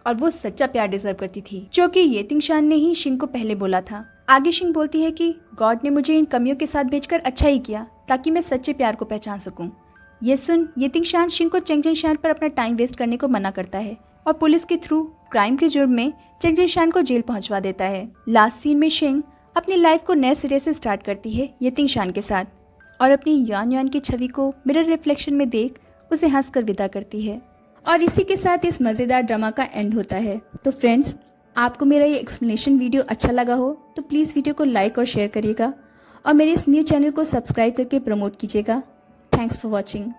और वो सच्चा प्यार डिजर्व करती थी, जो कि येतिंग शान ने ही शिंग को पहले बोला था। आगे शिंग बोलती है कि गॉड ने मुझे इन कमियों के साथ भेजकर अच्छा ही किया ताकि मैं सच्चे प्यार को पहचान सकूं। ये सुन येतिंग शान शिंग को चेंगजिंग शान पर अपना टाइम वेस्ट करने को मना करता है और पुलिस के थ्रू क्राइम के जुर्म में चेंगजिंग शान को जेल पहुंचवा देता है। लास्ट सीन में शिंग अपनी लाइफ को नए सिरे से स्टार्ट करती है येतिंग शान के साथ और अपनी यान यान की छवि को मिरर रिफ्लेक्शन में देख उसे हंसकर विदा करती है। और इसी के साथ इस मज़ेदार ड्रामा का एंड होता है। तो फ्रेंड्स, आपको मेरा ये एक्सप्लेनेशन वीडियो अच्छा लगा हो तो प्लीज़ वीडियो को लाइक और शेयर करिएगा और मेरे इस न्यू चैनल को सब्सक्राइब करके प्रमोट कीजिएगा। Thanks for watching.